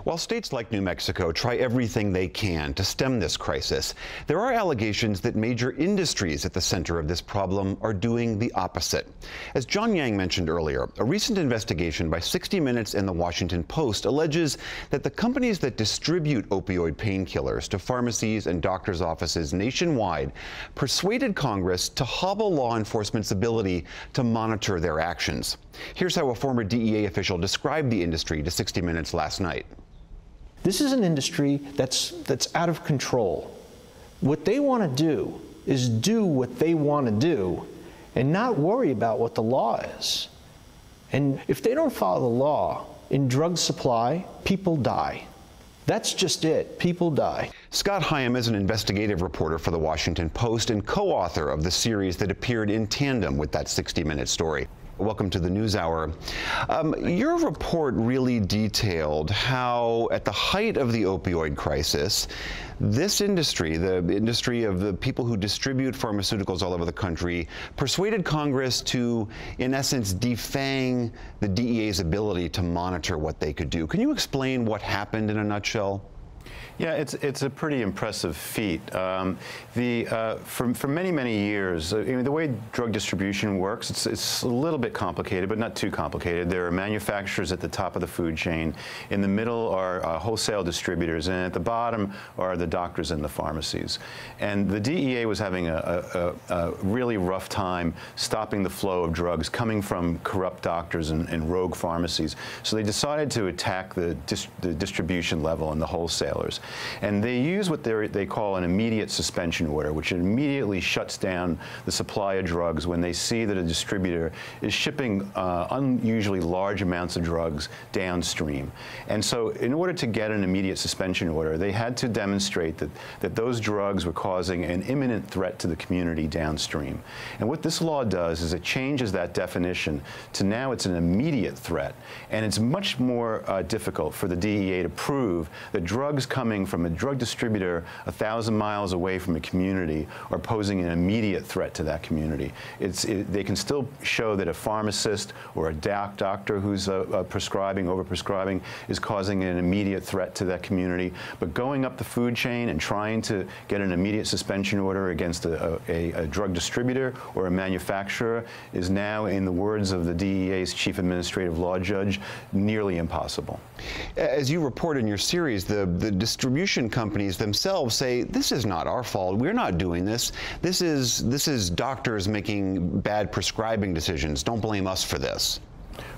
While states like New Mexico try everything they can to stem this crisis, there are allegations that major industries at the center of this problem are doing the opposite. As John Yang mentioned earlier, a recent investigation by 60 Minutes and the Washington Post alleges that the companies that distribute opioid painkillers to pharmacies and doctors' offices nationwide persuaded Congress to hobble law enforcement's ability to monitor their actions. Here's how a former DEA official described the industry to 60 Minutes last night. This is an industry that's out of control. What they want to do is do what they want to do and not worry about what the law is. And if they don't follow the law in drug supply, people die. That's just it. People die. Scott Higham is an investigative reporter for the Washington Post and co-author of the series that appeared in tandem with that 60 Minutes story. Welcome to the NewsHour. Your report really detailed how, at the height of the opioid crisis, this industry, the industry of the people who distribute pharmaceuticals all over the country, persuaded Congress to, in essence, defang the DEA's ability to monitor what they could do. Can you explain what happened in a nutshell? Yeah, it's a pretty impressive feat. For many, many years, the way drug distribution works, it's a little bit complicated, but not too complicated. There are manufacturers at the top of the food chain. In the middle are wholesale distributors, and at the bottom are the doctors and the pharmacies. And the DEA was having a really rough time stopping the flow of drugs coming from corrupt doctors and rogue pharmacies. So they decided to attack the distribution level and the wholesalers. And they use what they call an immediate suspension order, which immediately shuts down the supply of drugs when they see that a distributor is shipping unusually large amounts of drugs downstream. And so in order to get an immediate suspension order, they had to demonstrate that those drugs were causing an imminent threat to the community downstream. And what this law does is it changes that definition to now it's an immediate threat. And it's much more difficult for the DEA to prove that drugs coming from a drug distributor 1,000 miles away from a community are posing an immediate threat to that community. They can still show that a pharmacist or a doctor who's overprescribing is causing an immediate threat to that community. But going up the food chain and trying to get an immediate suspension order against a drug distributor or a manufacturer is now, in the words of the DEA's chief administrative law judge, nearly impossible. As you report in your series, the distribution companies themselves say, this is not our fault. We're not doing this. This is doctors making bad prescribing decisions. Don't blame us for this.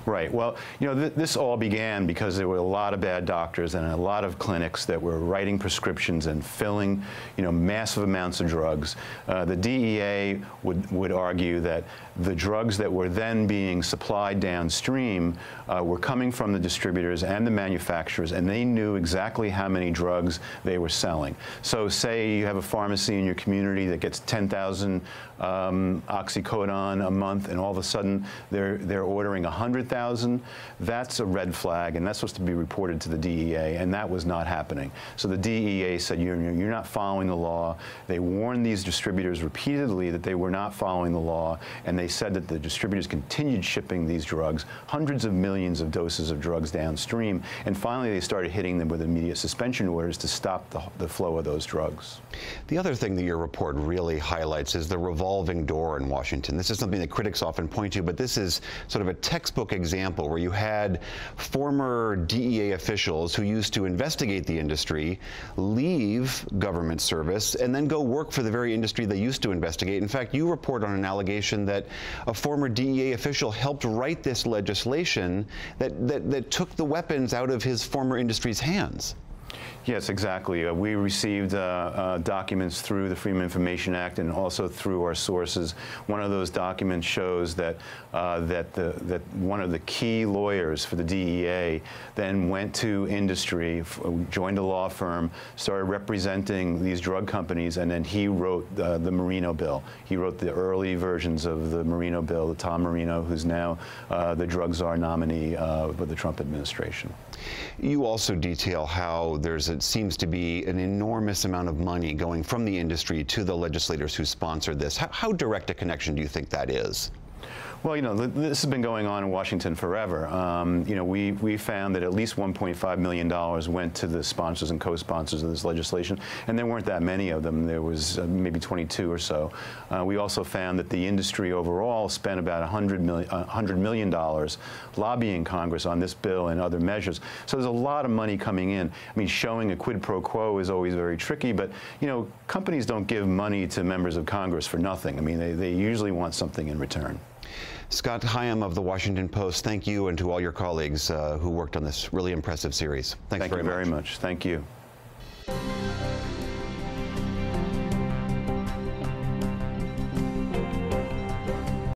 Right. Well, this all began because there were a lot of bad doctors and a lot of clinics that were writing prescriptions and filling, massive amounts of drugs. The DEA would argue that the drugs that were then being supplied downstream were coming from the distributors and the manufacturers, and they knew exactly how many drugs they were selling. So say you have a pharmacy in your community that gets 10,000 oxycodone a month, and all of a sudden they're ordering 100,000. That's a red flag, and that's supposed to be reported to the DEA, and that was not happening. So the DEA said, you're not following the law. They warned these distributors repeatedly that they were not following the law, and they said that the distributors continued shipping these drugs, hundreds of millions of doses of drugs downstream, and finally they started hitting them with immediate suspension orders to stop the flow of those drugs. The other thing that your report really highlights is the revolving door in Washington. This is something that critics often point to, but this is sort of a textbook example where you had former DEA officials who used to investigate the industry leave government service and then go work for the very industry they used to investigate. In fact, you report on an allegation that a former DEA official helped write this legislation that took the weapons out of his former industry's hands. Yes, exactly. We received documents through the Freedom of Information Act and also through our sources. One of those documents shows that that one of the key lawyers for the DEA then went to industry, joined a law firm, started representing these drug companies, and then he wrote the Marino bill. He wrote the early versions of the Marino bill, the Tom Marino, who's now the drug czar nominee with the Trump administration. You also detail how it seems to be an enormous amount of money going from the industry to the legislators who sponsored this. How direct a connection do you think that is? Well, you know, this has been going on in Washington forever. You know, we found that at least $1.5 million went to the sponsors and co-sponsors of this legislation, and there weren't that many of them. There was maybe 22 or so. We also found that the industry overall spent about $100 million lobbying Congress on this bill and other measures. So there's a lot of money coming in. I mean, showing a quid pro quo is always very tricky, but, you know, companies don't give money to members of Congress for nothing. I mean, they usually want something in return. Scott Higham of the Washington Post, thank you, and to all your colleagues who worked on this really impressive series. Thanks very much. Thank you very much. Thank you.